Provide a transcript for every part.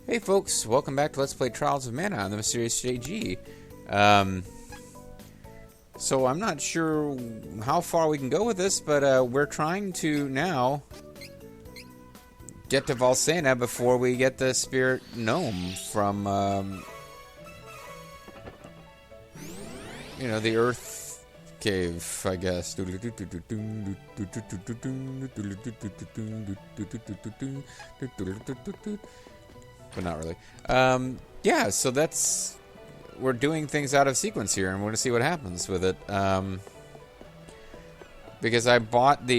Hey folks, welcome back to Let's Play Trials of Mana on the Mysterious JG. So I'm not sure how far we can go with this, but we're trying to now get to Volsena before we get the Spirit Gnome from, you know, the Earth Cave, I guess. But not really. Yeah, so that's... We're doing things out of sequence here, and we're going to see what happens with it. Because I bought the...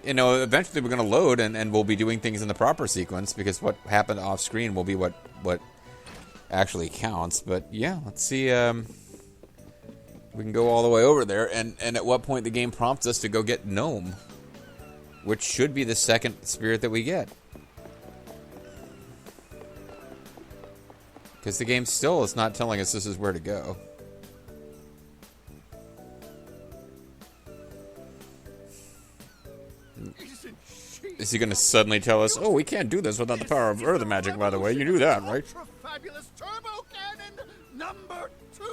you know, eventually we're going to load, and we'll be doing things in the proper sequence, because what happened off-screen will be what actually counts. But, yeah, let's see... we can go all the way over there, and at what point the game prompts us to go get Gnome. Which should be the second spirit that we get. Because the game still is not telling us this is where to go. Is he going to suddenly tell us, oh, we can't do this without the power of Earth magic, by the way. You knew that, right? Fabulous turbo cannon number 2.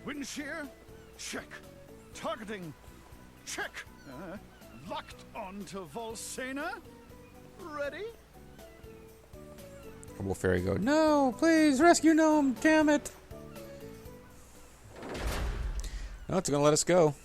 Wind shear, check. Targeting, check. Locked onto Volsena. Ready? Will Fairy go, no, please, rescue Gnome, damn it. No, it's going to let us go.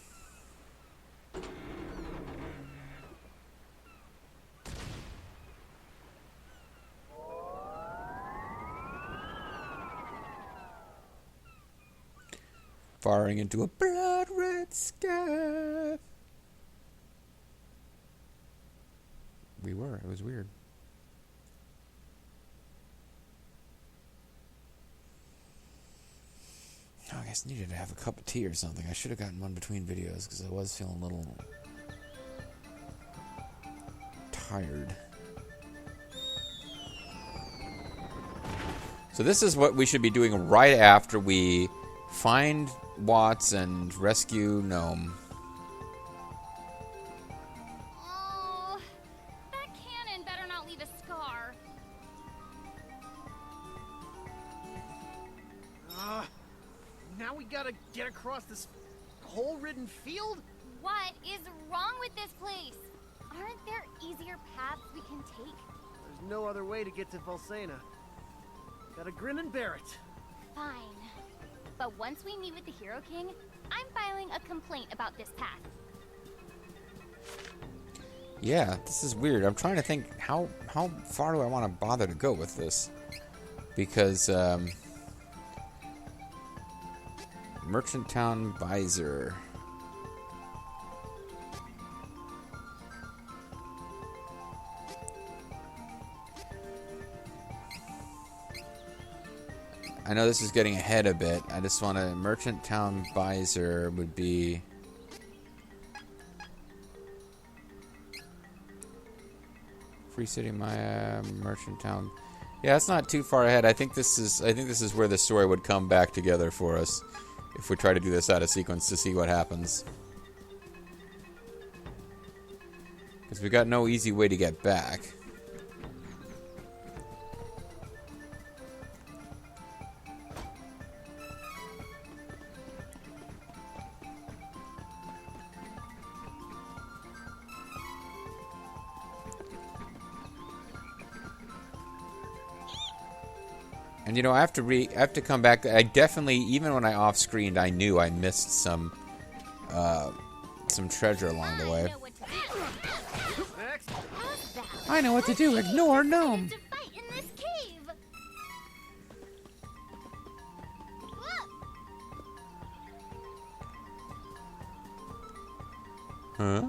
Firing into a blood red sky. We were, it was weird. Oh, I guess I needed to have a cup of tea or something. I should have gotten one between videos because I was feeling a little tired. So this is what we should be doing right after we find Watts and rescue Gnome. Oh, that cannon better not leave a scar. Now we gotta get across this hole-ridden field? What is wrong with this place? Aren't there easier paths we can take? There's no other way to get to Volsena. Gotta grin and bear it. Fine. But once we meet with the Hero King, I'm filing a complaint about this path. Yeah, this is weird. I'm trying to think, how far do I want to bother to go with this? Because, Merchant Town Visor. I know this is getting ahead a bit. I just want to... Merchant Town Visor would be... Free City Maya, Merchant Town... Yeah, it's not too far ahead. I think this is where the story would come back together for us. If we try to do this out of sequence to see what happens. Because we got no easy way to get back. And you know, I have to come back. I definitely, even when I off-screened, I knew I missed some treasure along the way. I know what to do. Ignore Gnome. Huh?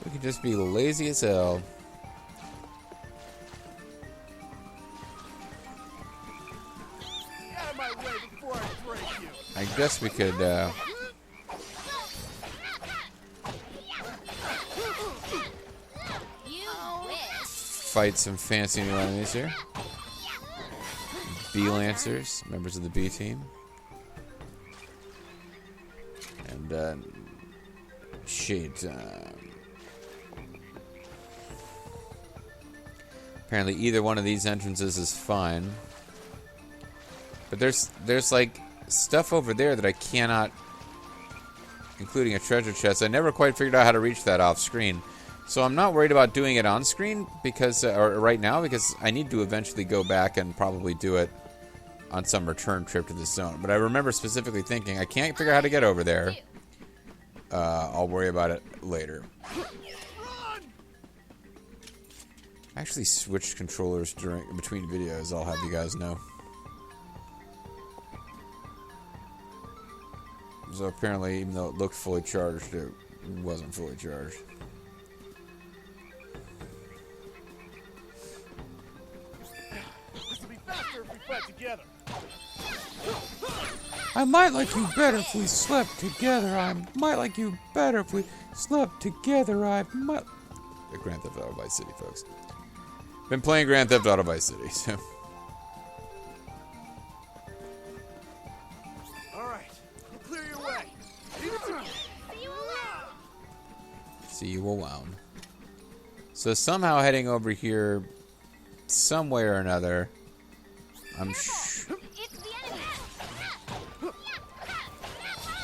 We could just be lazy as hell. Get out of my way before before I break you. I guess we could You wish. fight some fancy new enemies here. Bee Lancers, members of the B team. And shade. Apparently either one of these entrances is fine. But there's like stuff over there that I cannot, including a treasure chest. I never quite figured out how to reach that off screen. So I'm not worried about doing it on screen because, or right now, because I need to eventually go back and probably do it on some return trip to this zone. But I remember specifically thinking, I can't figure out how to get over there. I'll worry about it later. I actually switched controllers between videos, I'll have you guys know. So apparently, even though it looked fully charged, it wasn't fully charged. This will be faster if we fight together. I might like you better if we slept together. I might like you better if we slept together. I might... Grand Theft Auto Vice City, folks. Been playing Grand Theft Auto Vice City, so... Alright, we'll clear your way. Leave it to me. See you around. So somehow heading over here, some way or another, It's the enemy.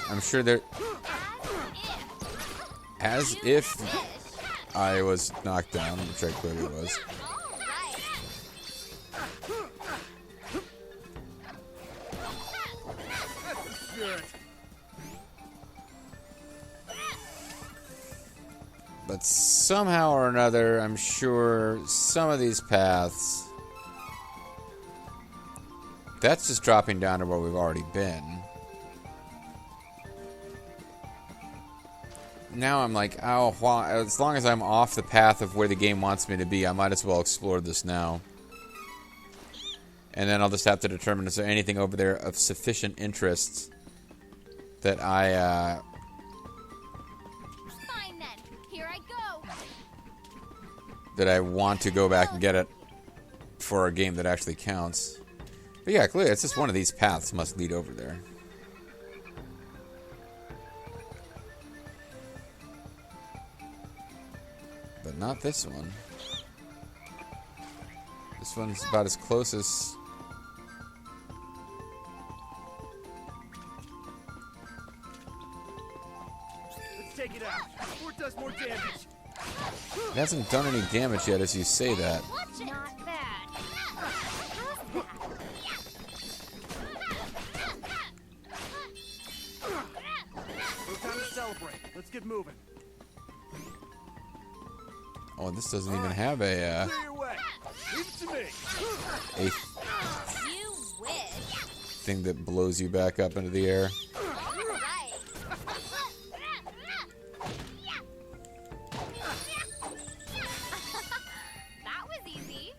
I'm sure there... As if I was knocked down, which I clearly was. Good. But somehow or another, I'm sure some of these paths... That's just dropping down to where we've already been. Now I'm like, oh, well, as long as I'm off the path of where the game wants me to be, I might as well explore this now. And then I'll just have to determine, is there anything over there of sufficient interest that I, Fine then. Here I go. that I want to go back and get it for a game that actually counts. But yeah, clearly, it's just one of these paths must lead over there. But not this one. This one's about as close as... Let's take it out before it does more damage. It hasn't done any damage yet as you say that. Not bad. No time to celebrate. Let's get moving. Oh, this doesn't even have a, Clear your way. Leave it to me. a You wish. thing that blows you back up into the air. All right. That was easy.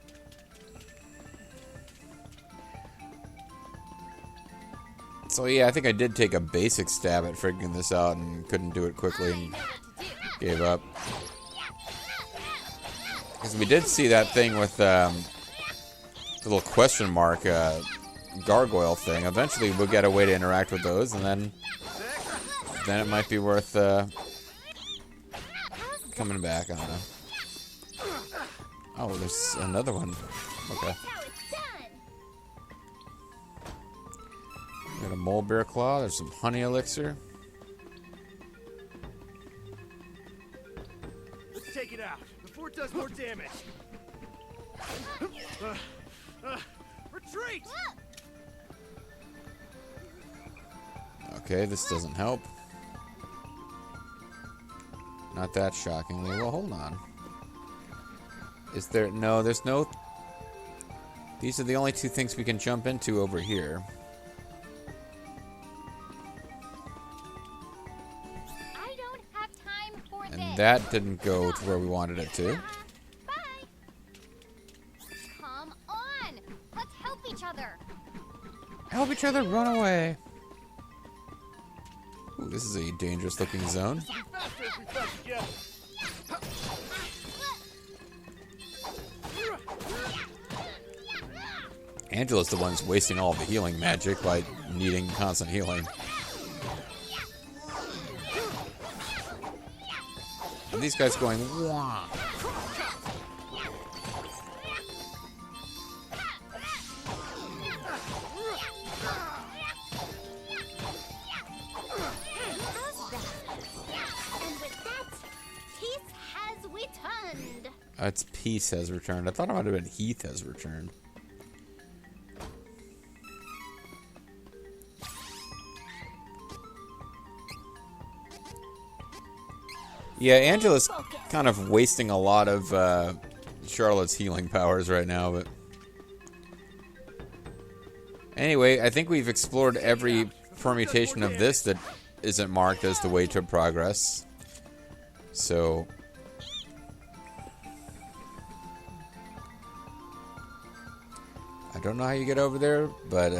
So yeah, I think I did take a basic stab at figuring this out and couldn't do it quickly and gave up. Because we did see that thing with the little question mark gargoyle thing. Eventually we'll get a way to interact with those, and then it might be worth coming back. I don't know. Oh, there's another one. Okay. How it's done. Got a mole bear claw. There's some honey elixir. Let's take it out before it does more damage. Retreat! Okay, this doesn't help. Not that shockingly. Well, hold on. Is there... No, there's no... These are the only two things we can jump into over here. I don't have time for this. And that didn't go to where we wanted it to. Bye. Come on. Let's help each other. Help each each other, run away. Ooh, this is a dangerous looking zone. Faster if we fight together. Angela's the one's wasting all the healing magic by needing constant healing. And these guys going, wah. It's Peace has returned. I thought it might have been Heath has returned. Yeah, Angela's kind of wasting a lot of Charlotte's healing powers right now, but... Anyway, I think we've explored every permutation of this that isn't marked as the way to progress. So... I don't know how you get over there, but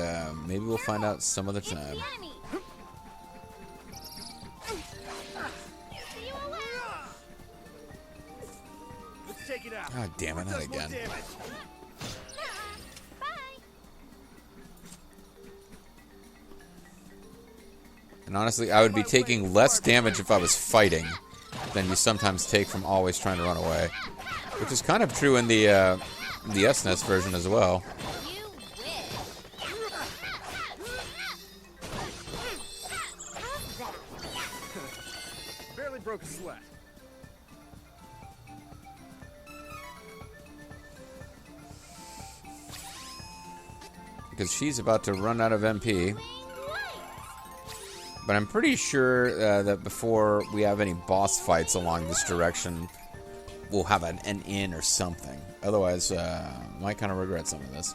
maybe we'll find out some other time. Let's take it out. Oh, damn it, not again. And honestly, I would be taking less damage if I was fighting than you sometimes take from always trying to run away. Which is kind of true in the SNES version as well. Barely broke a sweat. Because she's about to run out of MP. But I'm pretty sure that before we have any boss fights along this direction, we'll have an inn or something. Otherwise, might kind of regret some of this.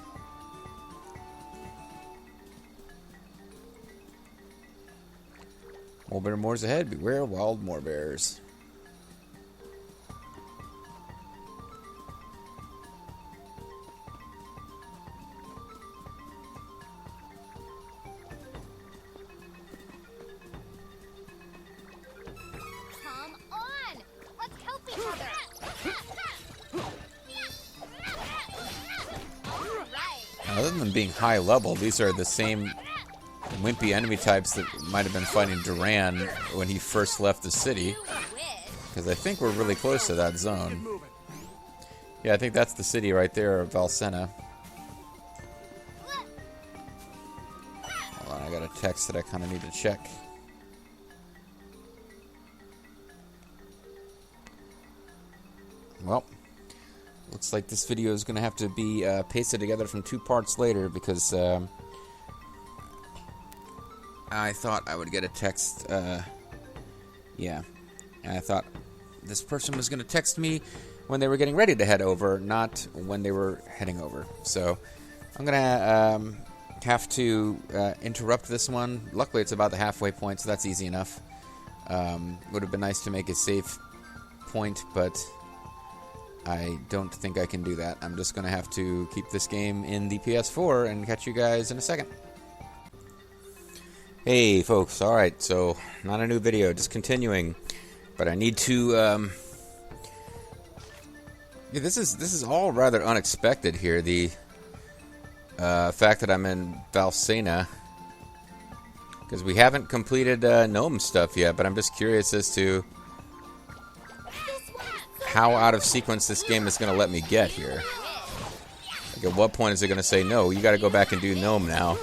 More bear moors ahead. Beware wild moor bears. Come on! Let's help each other! Alright. Other than being high level, these are the same wimpy enemy types that might have been fighting Duran when he first left the city. Because I think we're really close to that zone. Yeah, I think that's the city right there, Valsena. Hold on, I got a text that I kind of need to check. Well, looks like this video is going to have to be pasted together from 2 parts later because I thought I would get a text. Yeah, I thought this person was going to text me when they were getting ready to head over, not when they were heading over. So I'm going to have to interrupt this one. Luckily, it's about the halfway point, so that's easy enough. Would have been nice to make a save point, but I don't think I can do that. I'm just going to have to keep this game in the PS4 and catch you guys in a second. Hey folks, alright, so not a new video, just continuing. But I need to yeah, this is all rather unexpected here. The fact that I'm in Valsena, because we haven't completed gnome stuff yet, but I'm just curious as to how out of sequence this game is going to let me get here. Like, at what point is it going to say, no, you got to go back and do gnome now?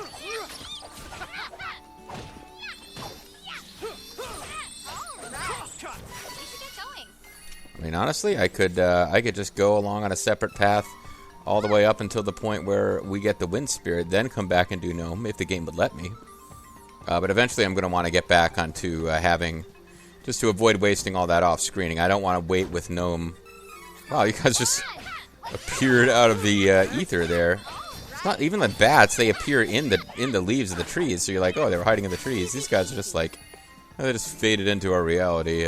I mean, honestly, I could just go along on a separate path all the way up until the point where we get the Wind Spirit, then come back and do gnome if the game would let me. But eventually, I'm going to want to get back onto having, just to avoid wasting all that off-screening. I don't want to wait with gnome. Wow, you guys just appeared out of the ether there. It's not even the bats; they appear in the leaves of the trees. So you're like, oh, they were hiding in the trees. These guys are just like, they just faded into our reality.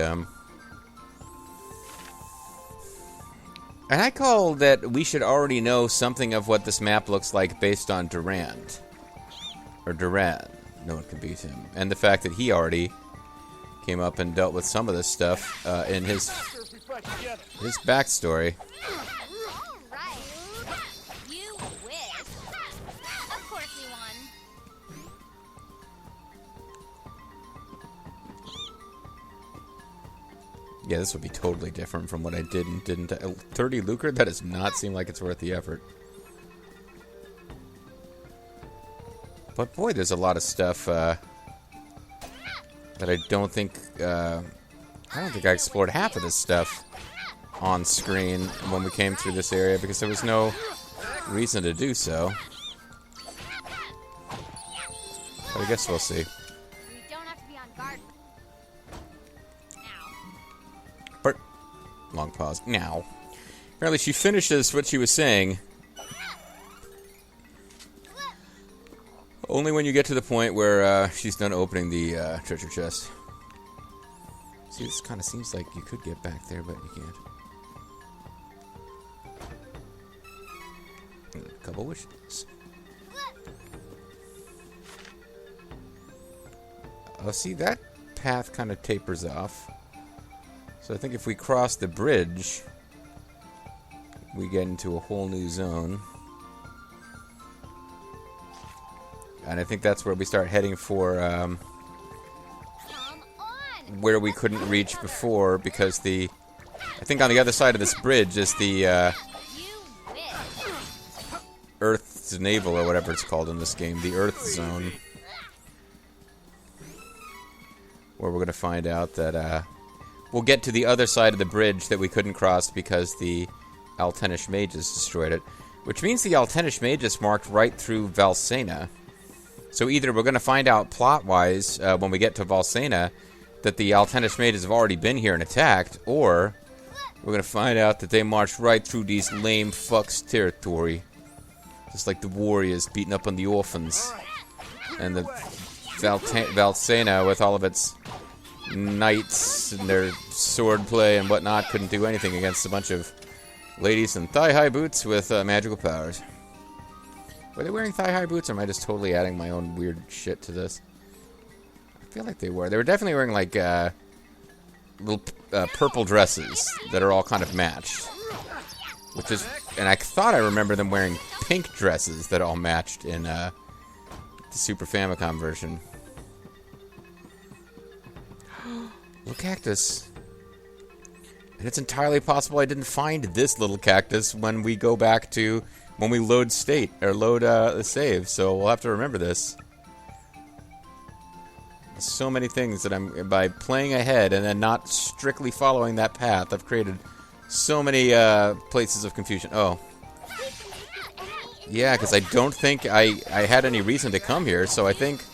And I call that we should already know something of what this map looks like based on Durand. or Duran. No one can beat him. And the fact that he already came up and dealt with some of this stuff in his backstory. Alright. You win. Of course we won. Yeah, this would be totally different from what I did and didn't. 30 lucre? That does not seem like it's worth the effort. But boy, there's a lot of stuff that I don't think I explored half of this stuff on screen when we came through this area because there was no reason to do so. But I guess we'll see. We don't have to be on guard. Now. But long pause. Now. Apparently she finishes what she was saying. Only when you get to the point where she's done opening the treasure chest. See, this kind of seems like you could get back there, but you can't. A couple wishes. Oh, see, that path kind of tapers off. So I think if we cross the bridge, we get into a whole new zone. And I think that's where we start heading for where we couldn't reach before because I think on the other side of this bridge is the Earth's Navel or whatever it's called in this game, the Earth Zone. Where we're going to find out that we'll get to the other side of the bridge that we couldn't cross because the Altenish mages destroyed it. Which means the Altenish mages marked right through Valsena. So either we're going to find out plot-wise when we get to Valsena that the Altenish mages have already been here and attacked, or we're going to find out that they marched right through these lame fucks' territory. Just like the warriors beating up on the orphans. And the Valsena, with all of its knights and their swordplay and whatnot, couldn't do anything against a bunch of ladies in thigh-high boots with magical powers. Were they wearing thigh-high boots, or am I just totally adding my own weird shit to this? I feel like they were. They were definitely wearing, like, little purple dresses that are all kind of matched. Which is... And I thought I remember them wearing pink dresses that all matched in the Super Famicom version. Little cactus. And it's entirely possible I didn't find this little cactus when we go back to... when we load state, or load the save, so we'll have to remember this. So many things that by playing ahead and then not strictly following that path, I've created so many places of confusion. Oh. Yeah, because I don't think I had any reason to come here, so I think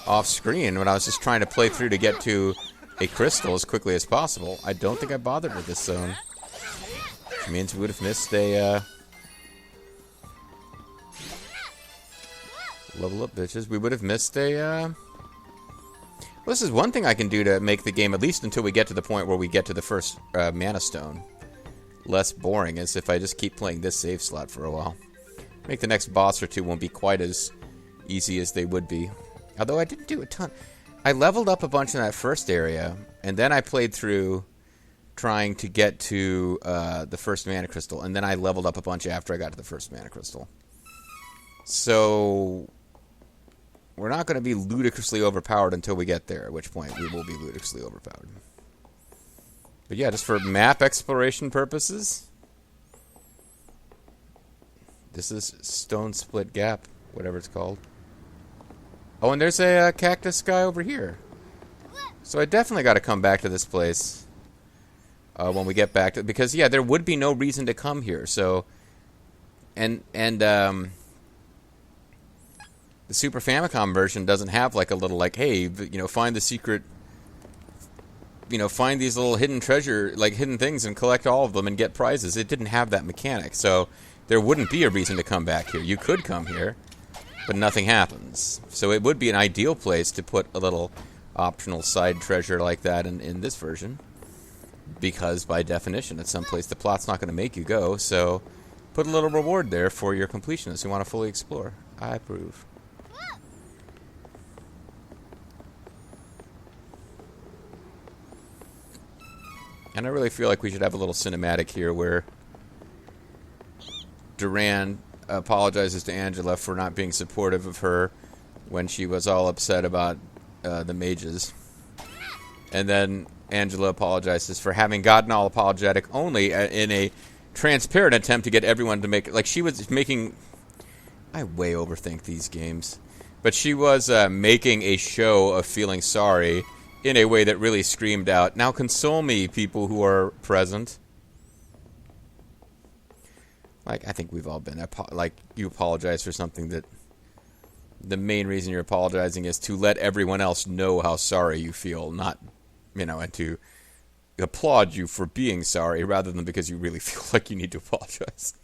off screen, when I was just trying to play through to get to a crystal as quickly as possible, I don't think I bothered with this zone. Which means we would have missed a... level up, bitches. We would have missed a, Well, this is one thing I can do to make the game, at least until we get to the point where we get to the first Mana Stone, less boring, is if I just keep playing this save slot for a while. Make the next boss or two won't be quite as easy as they would be. Although I didn't do a ton. I leveled up a bunch in that first area, and then I played through trying to get to the first Mana Crystal, and then I leveled up a bunch after I got to the first Mana Crystal. So... we're not going to be ludicrously overpowered until we get there, at which point we will be ludicrously overpowered. But yeah, just for map exploration purposes, this is Stone Split Gap, whatever it's called. Oh, and there's a cactus guy over here. So I definitely got to come back to this place when we get back to... because, yeah, there would be no reason to come here, so... The Super Famicom version doesn't have, like, a little, like, hey, you know, find the secret... you know, find these little hidden treasure, like, hidden things and collect all of them and get prizes. It didn't have that mechanic, so there wouldn't be a reason to come back here. You could come here, but nothing happens. So it would be an ideal place to put a little optional side treasure like that in this version. Because, by definition, it's someplace the plot's not going to make you go, so put a little reward there for your completionists who want to fully explore. I approve. And I really feel like we should have a little cinematic here where Duran apologizes to Angela for not being supportive of her when she was all upset about the mages. And then Angela apologizes for having gotten all apologetic only in a transparent attempt to get everyone to make... Like, she was making... I way overthink these games. But she was making a show of feeling sorry in a way that really screamed out, "Now console me, people who are present." Like, I think we've all been... Like, you apologize for something that... The main reason you're apologizing is to let everyone else know how sorry you feel, not, and to applaud you for being sorry rather than because you really feel like you need to apologize.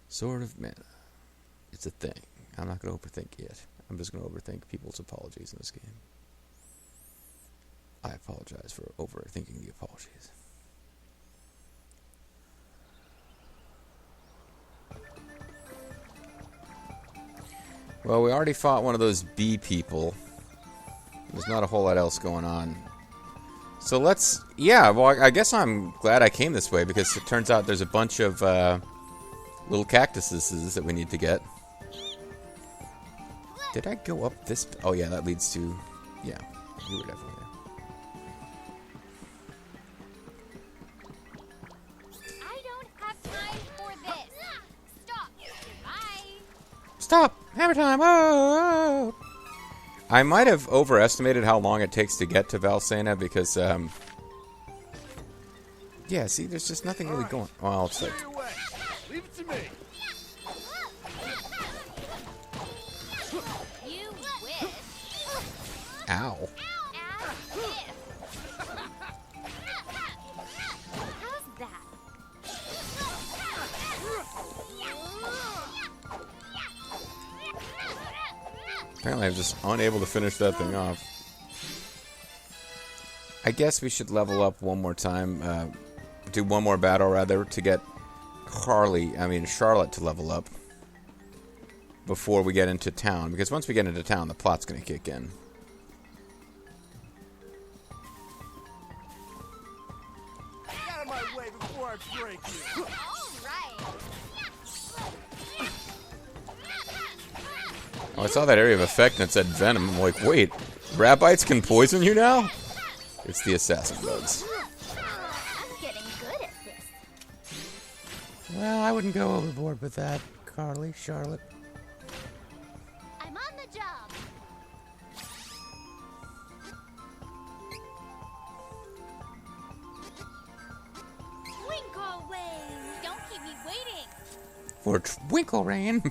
Sword of Mana. It's a thing. I'm not going to overthink it. I'm just going to overthink people's apologies in this game. I apologize for overthinking the apologies. Well, we already fought one of those bee people. There's not a whole lot else going on. So let's... Yeah, well, I guess I'm glad I came this way because it turns out there's a bunch of little cactuses that we need to get. Did I go up this... Oh, yeah, that leads to... Yeah, you were definitely there. I don't have time for this. Stop. Bye. Stop! Hammer time! Oh! I might have overestimated how long it takes to get to Valsena because, yeah, see, there's just nothing really going... Well, it's like... Leave it to me. You wish. Ow. As if. How's that? Apparently I'm just unable to finish that thing off. I guess we should level up one more time. Do one more battle, rather, to get Charlotte to level up before we get into town. Because once we get into town, the plot's going to kick in. Get out of my way before I break you. All right. Oh, I saw that area of effect and it said venom. I'm like, wait, rabbits can poison you now? It's the assassin bugs. I'm getting good at this. Well, I wouldn't go overboard with that, Charlotte. I'm on the job. Twinkle Wing! Don't keep me waiting. For Twinkle Rain.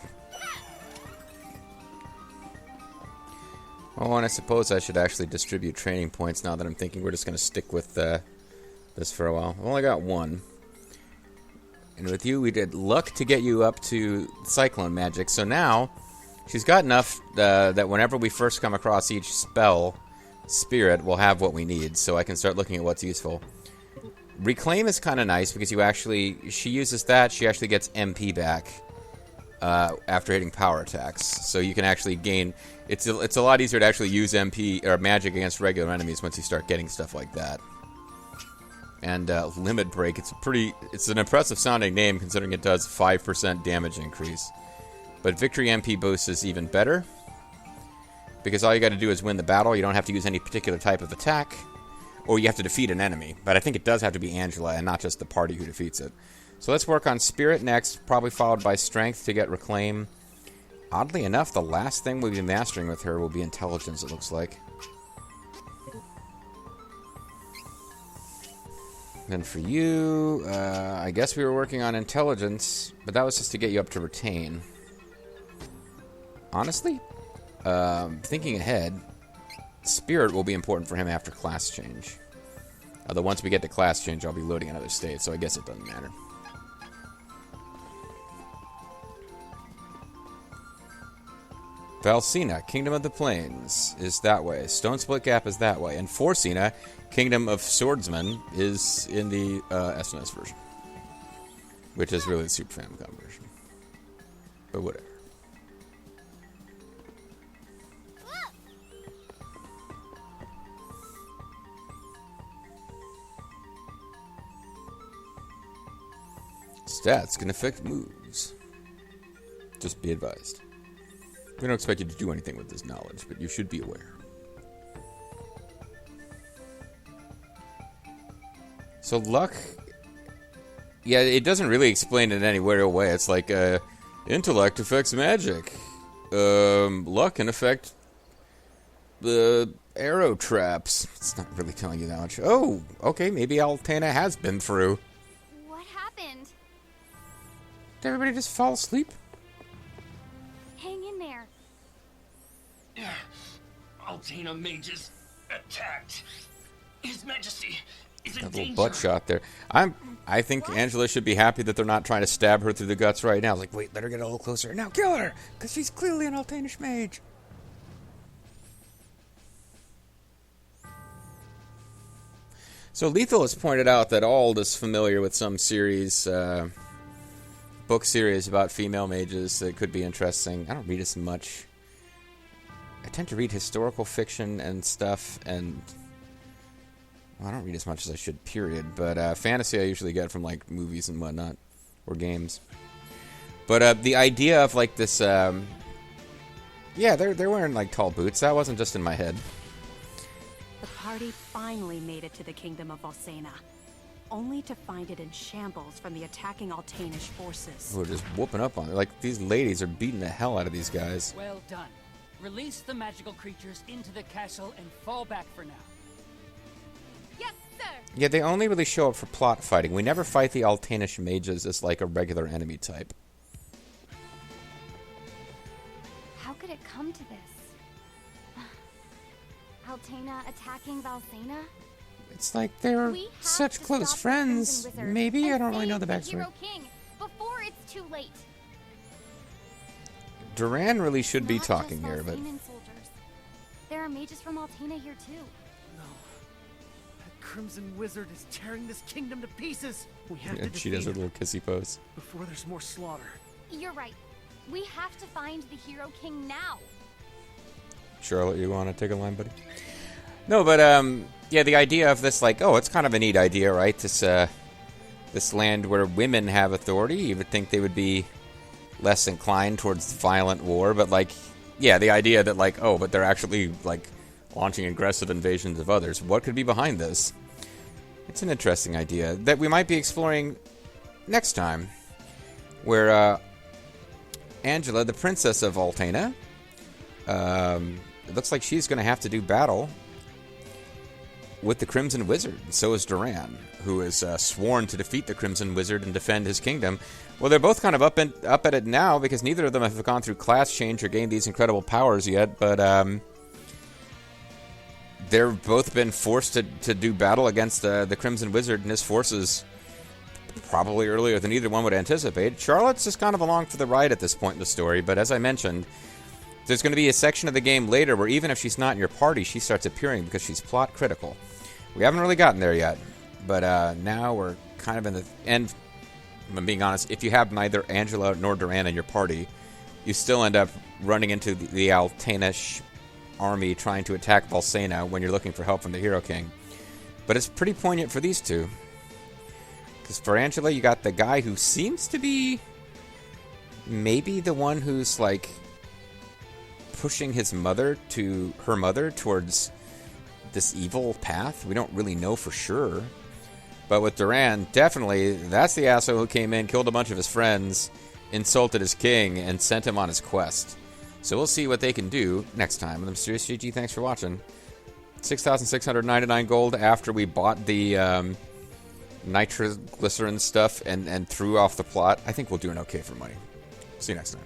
Oh, and I suppose I should actually distribute training points now that I'm thinking we're just going to stick with this for a while. I've only got one. And with you, we did luck to get you up to Cyclone Magic. So now, she's got enough that whenever we first come across each spell, Spirit, we'll have what we need. So I can start looking at what's useful. Reclaim is kind of nice because she uses that, she actually gets MP back after hitting power attacks. So you can actually gain... It's a lot easier to actually use MP or magic against regular enemies once you start getting stuff like that. And Limit Break, it's an impressive sounding name considering it does 5% damage increase. But Victory MP boost is even better because all you got to do is win the battle. You don't have to use any particular type of attack, or you have to defeat an enemy. But I think it does have to be Angela and not just the party who defeats it. So let's work on Spirit next, probably followed by Strength to get Reclaim. Oddly enough, the last thing we'll be mastering with her will be Intelligence, it looks like. Then for you, I guess we were working on Intelligence, but that was just to get you up to Retain. Honestly, thinking ahead, Spirit will be important for him after class change. Although once we get to class change, I'll be loading another state, so I guess it doesn't matter. Valsena, Kingdom of the Plains, is that way. Stone Split Gap is that way. And Forsena, Kingdom of Swordsmen, is in the SNES version. Which is really the Super Famicom version. But whatever. Stats can affect moves. Just be advised. We don't expect you to do anything with this knowledge, but you should be aware. So luck... Yeah, it doesn't really explain it in any real way. It's like, intellect affects magic. Luck can affect the arrow traps. It's not really telling you that much. Oh, okay, maybe Altana has been through. What happened? Did everybody just fall asleep? Hang in there. Altana mages attacked. His Majesty is in That little danger. butt shot there. I think Angela should be happy that they're not trying to stab her through the guts right now. Like, wait, let her get a little closer. Now kill her! Because she's clearly an Altanish mage. So Lethal has pointed out that Ald is familiar with some series, book series about female mages that could be interesting. I don't read as much. I tend to read historical fiction and stuff, and well, I don't read as much as I should, period. But fantasy I usually get from like movies and whatnot, or games. But the idea of like this, yeah, they're wearing like tall boots. That wasn't just in my head. The party finally made it to the kingdom of Valsena, only to find it in shambles from the attacking Altanish forces. We're just whooping up on it. Like, these ladies are beating the hell out of these guys. Well done. Release the magical creatures into the castle and fall back for now. Yes, sir. Yeah, they only really show up for plot fighting. We never fight the Altanish mages as like a regular enemy type. How could it come to this? Altana attacking Valsena? It's like they're We have such to close stop the friends. Crimson Wizard Maybe, and I don't really know save the backstory. Hero King before it's too late. Duran really should be Not talking just here, but Valsenan soldiers. There are mages from Altana here too. No. That Crimson Wizard is tearing this kingdom to pieces. We have to yeah, she does her defeat him little kissy pose. before there's more slaughter. You're right. We have to find the Hero King now. Charlotte, you want to take a line, buddy? No, but yeah, the idea of this, like, oh, it's kind of a neat idea, right? This land where women have authority. You would think they would be less inclined towards violent war, but like, yeah, the idea that like, oh, but they're actually like launching aggressive invasions of others. What could be behind this? It's an interesting idea that we might be exploring next time, where Angela, the princess of Altana, it looks like she's going to have to do battle with the Crimson Wizard. So is Duran, who is sworn to defeat the Crimson Wizard and defend his kingdom. Well, they're both kind of up at it now because neither of them have gone through class change or gained these incredible powers yet. But they've both been forced to do battle against the Crimson Wizard and his forces probably earlier than either one would anticipate. Charlotte's just kind of along for the ride at this point in the story. But as I mentioned, there's going to be a section of the game later where even if she's not in your party, she starts appearing because she's plot critical. We haven't really gotten there yet, but now we're kind of in the end. I'm being honest, if you have neither Angela nor Duran in your party, you still end up running into the Altanish army trying to attack Valsena when you're looking for help from the Hero King. But it's pretty poignant for these two. Because for Angela, you got the guy who seems to be maybe the one who's like pushing her mother towards this evil path. We don't really know for sure. But with Duran, definitely, that's the asshole who came in, killed a bunch of his friends, insulted his king, and sent him on his quest. So we'll see what they can do next time. I'm Mysterious GG, thanks for watching. 6,699 gold after we bought the nitroglycerin stuff and threw off the plot. I think we'll do an okay for money. See you next time.